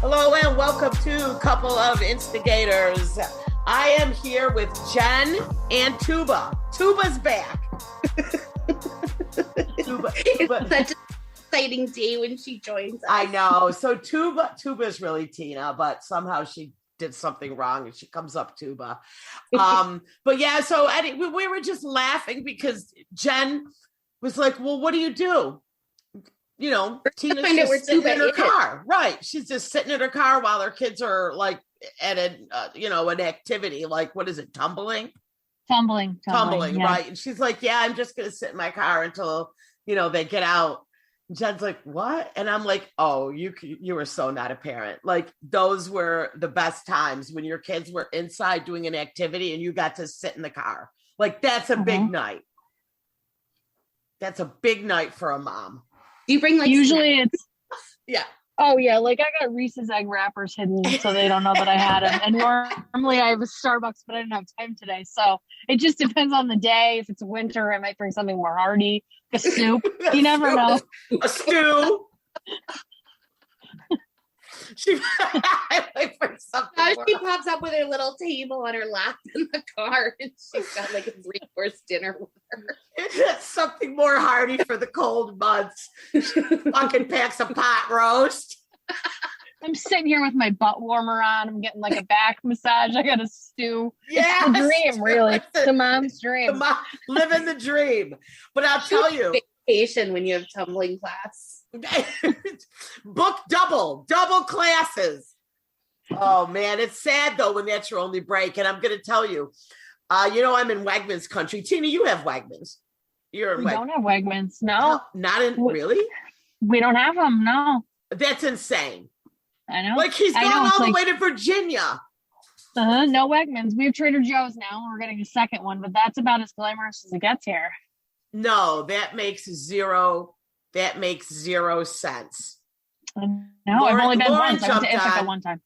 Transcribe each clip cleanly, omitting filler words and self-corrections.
Hello and welcome to Couple of Instigators. I am here with Jen and Tuba. Tuba's back. Tuba. It's such an exciting day when she joins us. I know. So Tuba's really Tina, but somehow she did something wrong and she comes up Tuba. But yeah, so we were just laughing because Jen was like, well, what do you do? You know, Tina's just sitting in her car. Right. She's just sitting in her car while her kids are like at an activity. Like, what is it? Tumbling, yeah. Right. And she's like, yeah, I'm just going to sit in my car until, they get out. And Jen's like, what? And I'm like, oh, you were so not a parent. Like, those were the best times when your kids were inside doing an activity and you got to sit in the car. Like, that's a big night. That's a big night for a mom. Do you bring usually snacks? It's yeah. Oh yeah, like I got Reese's egg wrappers hidden so they don't know that I had them. And normally I have a Starbucks, but I didn't have time today. So it just depends on the day. If it's winter, I might bring something more hearty, a soup. You never know. A stew. She pops up with her little table on her lap in the car, and she's got like a 3-course dinner with her. It's something more hearty for the cold months. Fucking packs a pot roast. I'm sitting here with my butt warmer on. I'm getting like a back massage. I got a stew. Yeah, it's the dream, really. It's the mom's dream. Living the dream. But I'll tell you, vacation when you have tumbling class. Book double classes. Oh man, it's sad though when that's your only break. And I'm gonna tell you, I'm in Wegmans country. Tina, you have Wegmans. You're in We don't have Wegmans. No, not in really. We don't have them. No, that's insane. I know. Like he's going all the way to Virginia. No Wegmans. We have Trader Joe's now. We're getting a second one, but that's about as glamorous as it gets here. No, that makes zero sense. No, I've only been once. I went to Ithaca one time.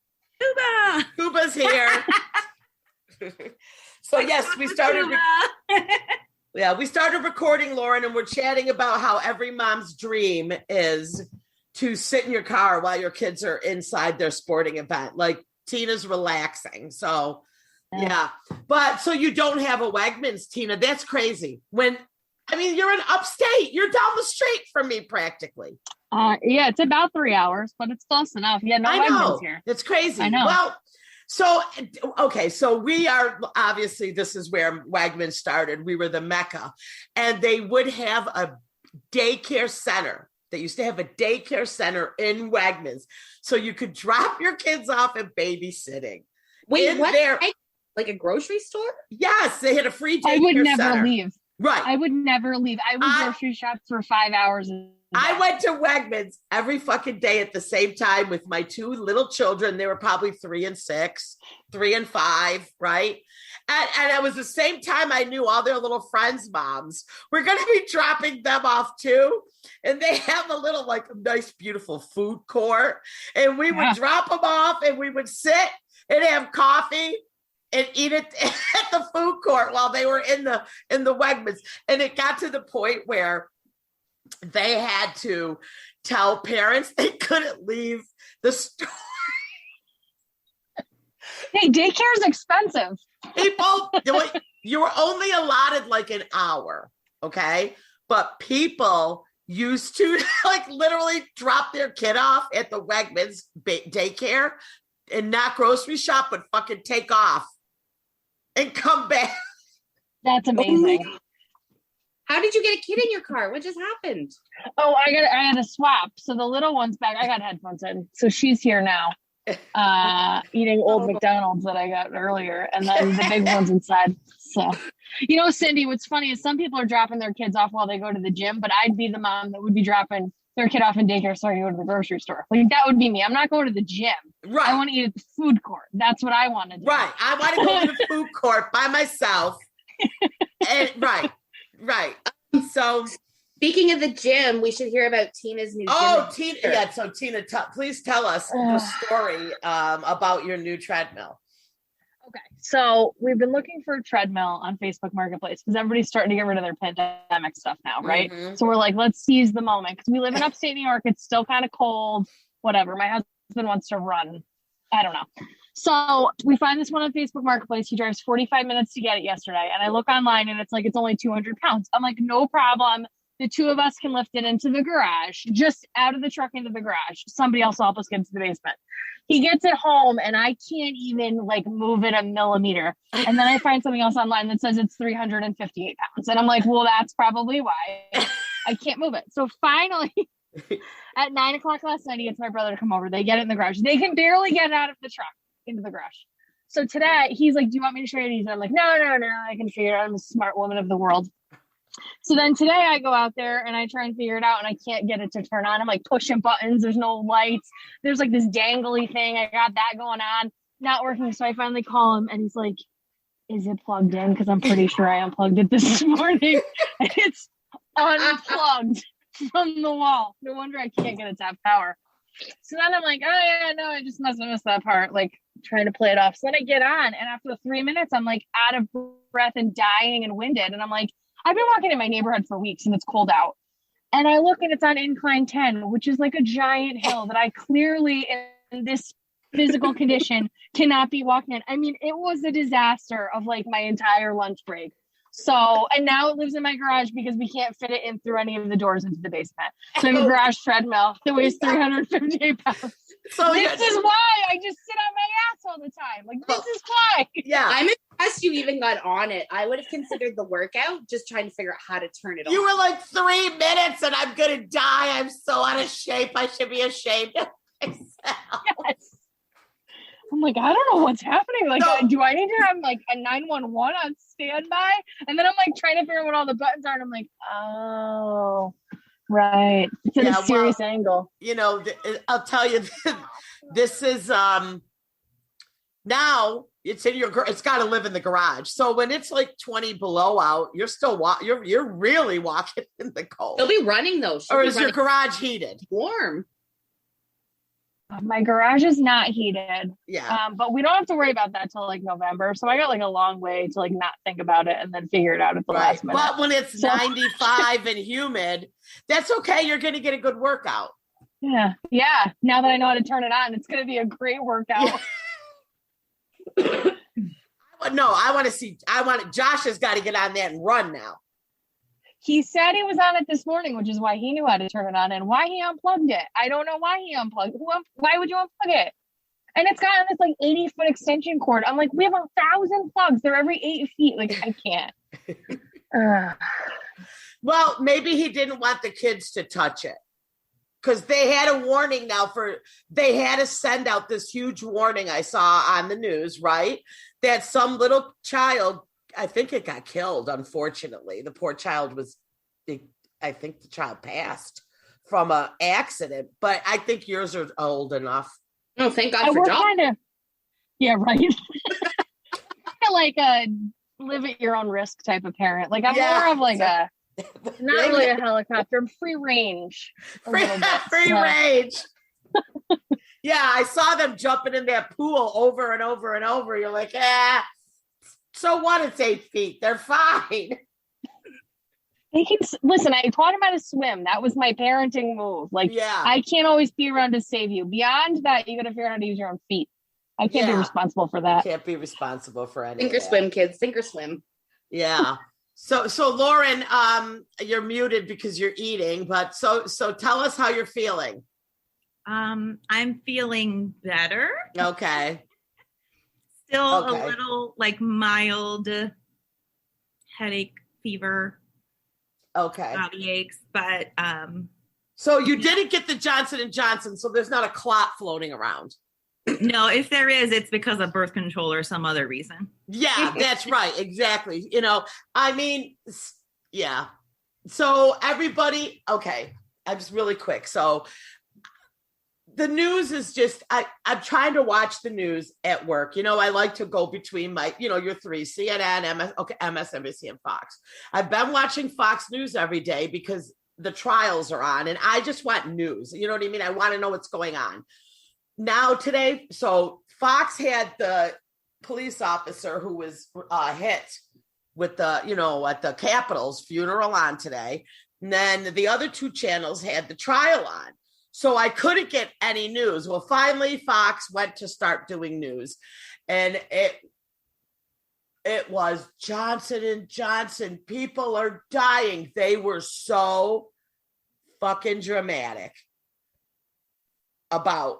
Tuba's here. So yes, we started. We started recording, Lauren, and we're chatting about how every mom's dream is to sit in your car while your kids are inside their sporting event. Like Tina's relaxing. So yeah. But so you don't have a Wegmans, Tina. That's crazy. You're in upstate. You're down the street from me practically. Yeah, it's about 3 hours, but it's close enough. Yeah, no Wegmans here. It's crazy. I know. Well, so we are, obviously, this is where Wegmans started. We were the Mecca. And they would have a daycare center. They used to have a daycare center in Wegmans. So you could drop your kids off at babysitting. Wait, what? Like a grocery store? Yes, they had a free daycare I would never center. leave. Right. I would never leave. I would grocery shop for 5 hours. I went to Wegmans every fucking day at the same time with my 2 little children. They were probably 3 and 6, 3 and 5, right? And it was the same time I knew all their little friends' moms were going to be dropping them off too. And they have a little, like, nice, beautiful food court. And we would drop them off and we would sit and have coffee and eat it at the food court while they were in the Wegmans. And it got to the point where they had to tell parents they couldn't leave the store. Hey, daycare is expensive. People, you were only allotted like an hour, okay? But people used to like literally drop their kid off at the Wegmans daycare and not grocery shop, but fucking take off and come back. That's amazing. How did you get a kid in your car? What just happened? Oh, I had a swap. So the little one's back. I got headphones in. So she's here now, eating old McDonald's that I got earlier. And then the big one's inside. So, Cindy, what's funny is some people are dropping their kids off while they go to the gym, but I'd be the mom that would be dropping their kid off in daycare so I can go to the grocery store. Like, that would be me. I'm not going to the gym. Right. I want to eat at the food court. That's what I want to do. Right. I want to go to the food court by myself. And, right. So speaking of the gym, we should hear about Tina's new gym. Oh, Tina. Yeah. So Tina, please tell us the story about your new treadmill. Okay. So we've been looking for a treadmill on Facebook Marketplace because everybody's starting to get rid of their pandemic stuff now, right? Mm-hmm. So we're like, let's seize the moment because we live in upstate New York. It's still kind of cold, whatever. My husband wants to run. I don't know. So we find this one on Facebook Marketplace. He drives 45 minutes to get it yesterday. And I look online and it's like, it's only 200 pounds. I'm like, no problem. The two of us can lift it into the garage, just out of the truck into the garage. Somebody else will help us get into the basement. He gets it home and I can't even like move it a millimeter. And then I find something else online that says it's 358 pounds. And I'm like, well, that's probably why I can't move it. So finally, at 9:00 last night, he gets my brother to come over. They get it in the garage. They can barely get it out of the truck into the garage. So today he's like, do you want me to show you these? And I'm like, no, I can figure it out. I'm a smart woman of the world. So then today I go out there and I try and figure it out and I can't get it to turn on. I'm like pushing buttons. There's no lights. There's like this dangly thing. I got that going on, not working. So I finally call him and he's like, is it plugged in? Because I'm pretty sure I unplugged it this morning. And it's unplugged from the wall. No wonder I can't get it to have power. So then I'm like, oh yeah, no, I just must have missed that part, like trying to play it off. So then I get on and after the 3 minutes, I'm like out of breath and dying and winded. And I'm like, I've been walking in my neighborhood for weeks and it's cold out. And I look and it's on incline 10, which is like a giant hill that I clearly in this physical condition cannot be walking in. I mean, it was a disaster of like my entire lunch break. So, and now it lives in my garage because we can't fit it in through any of the doors into the basement. So I have a garage treadmill that weighs 358 pounds. So this is why I just sit on my ass all the time. Like, this is why. Yeah. I'm impressed you even got on it. I would have considered the workout just trying to figure out how to turn it on. You were like 3 minutes and I'm going to die. I'm so out of shape. I should be ashamed of myself. Yes. I'm like, I don't know what's happening. Like, do I need to have like a 911 on standby? And then I'm like trying to figure out what all the buttons are. And I'm like, oh, right. It's at a serious angle. You know, I'll tell you, this is now it's in it's got to live in the garage. So when it's like 20 below out, you're still you're really walking in the cold. They'll be running though. Or is your garage heated? Warm. My garage is not heated. Yeah. But we don't have to worry about that till like November. So I got like a long way to like not think about it and then figure it out at the last minute. But when it's 95 and humid, that's okay. You're going to get a good workout. Yeah. Yeah. Now that I know how to turn it on, it's going to be a great workout. Yeah. Josh has got to get on that and run now. He said he was on it this morning, which is why he knew how to turn it on and why he unplugged it. I don't know why he unplugged it. Why would you unplug it? And it's got on this like 80-foot extension cord. I'm like, we have 1,000 plugs. They're every 8 feet. Like, I can't. Well, maybe he didn't want the kids to touch it. Because they had a warning now they had to send out this huge warning I saw on the news, right? That some little child, I think it got killed, unfortunately. The poor child I think the child passed from an accident, but I think yours are old enough. Oh, thank God for John. Yeah, right. Kind of like a live at your own risk type of parent. Like I'm more of like not really a helicopter, I'm free range. Free range. Yeah, I saw them jumping in that pool over and over and over. You're like, so what? It's 8 feet. They're fine. They can listen. I taught him how to swim. That was my parenting move. Like, I can't always be around to save you. Beyond that, you got to figure out how to use your own feet. I can't be responsible for that. Can't be responsible for anything. Sink or swim, kids. Sink or swim. Yeah. So Lauren, you're muted because you're eating. But so tell us how you're feeling. I'm feeling better. Okay. Still a little like mild headache, fever. Okay. Body aches, but so you didn't get the Johnson & Johnson, so there's not a clot floating around. No, if there is, it's because of birth control or some other reason. Yeah, that's right. Exactly. You know, I mean, yeah. So everybody, okay, I'm just really quick. So the news is just, I'm trying to watch the news at work. You know, I like to go between your three, CNN, MSNBC, and Fox. I've been watching Fox News every day because the trials are on and I just want news. You know what I mean? I want to know what's going on. Now today, so Fox had the police officer who was hit with at the Capitol's funeral on today. And then the other two channels had the trial on. So I couldn't get any news. Well, finally, Fox went to start doing news, and it was Johnson and Johnson. People are dying. They were so fucking dramatic about.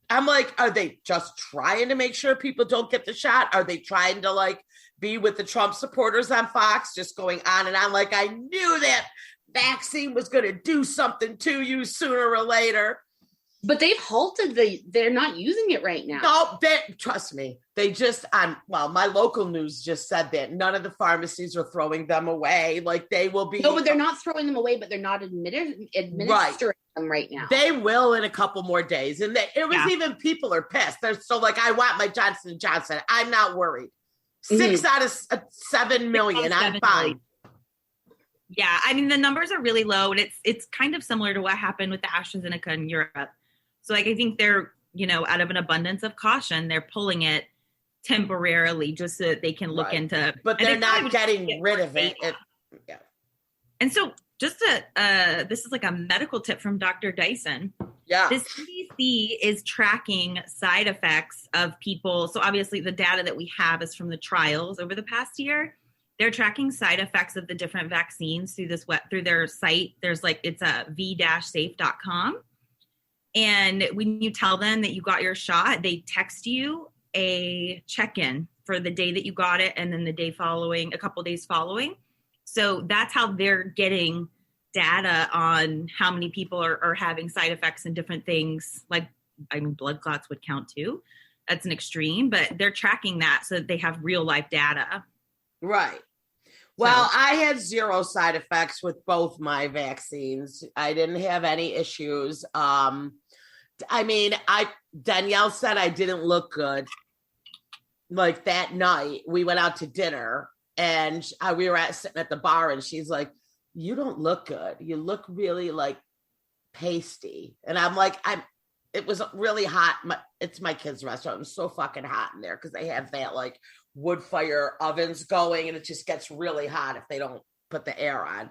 I'm like, are they just trying to make sure people don't get the shot? Are they trying to like be with the Trump supporters on Fox, just going on and on? Like, I knew that vaccine was going to do something to you sooner or later. But they've halted they're not using it right now. No, trust me. They just, my local news just said that none of the pharmacies are throwing them away. Like they will be. No, but they're not throwing them away, but they're not administering them right now. They will in a couple more days. And even people are pissed. They're so like, I want my Johnson & Johnson. I'm not worried. 6 out of 7 million. I'm fine. Yeah, I mean, the numbers are really low, and it's kind of similar to what happened with the AstraZeneca in Europe. So, like, I think they're, out of an abundance of caution, they're pulling it temporarily just so that they can look into. But they're not getting rid of it. Yeah. And so, just this is like a medical tip from Dr. Dyson. Yeah. The CDC is tracking side effects of people. So, obviously, the data that we have is from the trials over the past year. They're tracking side effects of the different vaccines through their site. There's it's a v-safe.com. And when you tell them that you got your shot, they text you a check-in for the day that you got it and then the day following, a couple days following. So that's how they're getting data on how many people are having side effects and different things. Blood clots would count too. That's an extreme, but they're tracking that so that they have real life data. Right. Well, I had 0 side effects with both my vaccines. I didn't have any issues. Danielle said I didn't look good. Like that night, we went out to dinner and we were sitting at the bar and she's like, you don't look good. You look really pasty. And I'm like, it was really hot. It's my kids' restaurant. It was so fucking hot in there because they have that wood fire ovens going and it just gets really hot if they don't put the air on.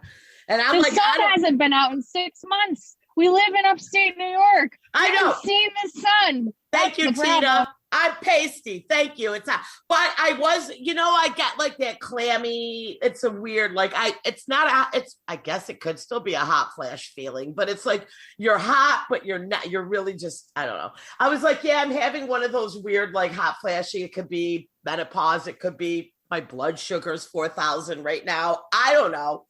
And I'm the sun hasn't been out in 6 months. We live in upstate New York. I know. I've seen the sun. Thank you, Tina. I'm pasty. Thank you. It's not, but I was, I get that clammy. It's a weird, I guess it could still be a hot flash feeling, but it's you're hot, but you're not, you're really just, I don't know. I was yeah, I'm having one of those weird, hot flashy. It could be menopause. It could be my blood sugar's 4,000 right now. I don't know.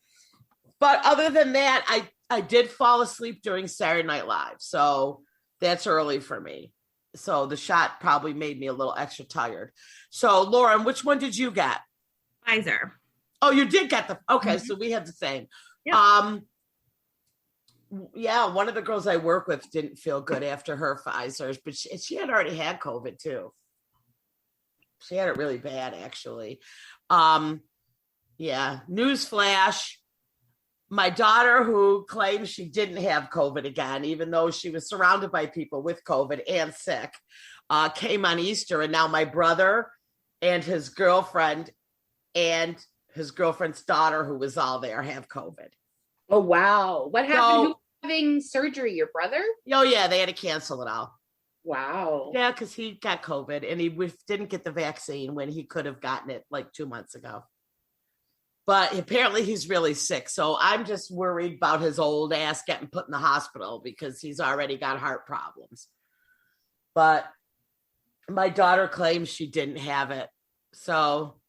But other than that, I did fall asleep during Saturday Night Live. So that's early for me. So the shot probably made me a little extra tired. So Lauren, which one did you get? Pfizer. Oh, you did get okay. So we had the same. Yeah. Yeah. One of the girls I work with didn't feel good after her Pfizer's, but she had already had COVID too. She had it really bad actually. Yeah. Newsflash. My daughter, who claims she didn't have COVID again, even though she was surrounded by people with COVID and sick, came on Easter. And now my brother and his girlfriend and his girlfriend's daughter, who was all there, have COVID. Oh, wow. What happened? Who was having surgery? Your brother? Oh, yeah. They had to cancel it all. Wow. Yeah, because he got COVID and he didn't get the vaccine when he could have gotten it 2 months ago. But apparently he's really sick. So I'm just worried about his old ass getting put in the hospital because he's already got heart problems. But my daughter claims she didn't have it. So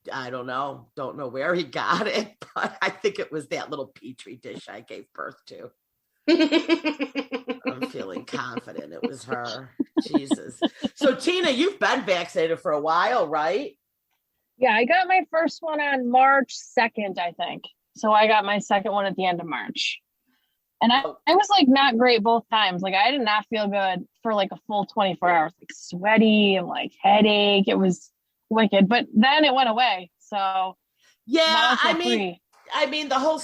I don't know where he got it, but I think it was that little petri dish I gave birth to. I'm feeling confident it was her. Jesus. So Tina, you've been vaccinated for a while, right? Yeah, I got my first one on March 2nd, I think. So I got my second one at the end of March. And I was not great both times. I did not feel good for a full 24 hours, sweaty and headache. It was wicked, but then it went away. So yeah, I mean the whole